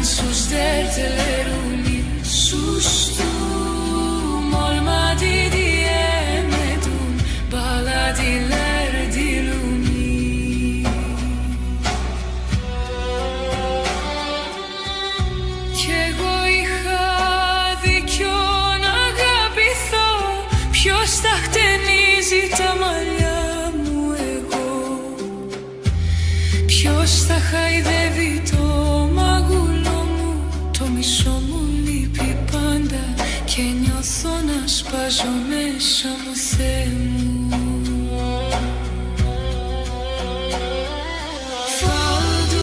Sustertele rumi sustum olmadı diyemedim bağladılar dilimi κι εγώ είχα δίκιο να αγαπηθώ ποιος τα χτενίζει τα μαλλιά μου εγώ ποιος τα χαϊδεύει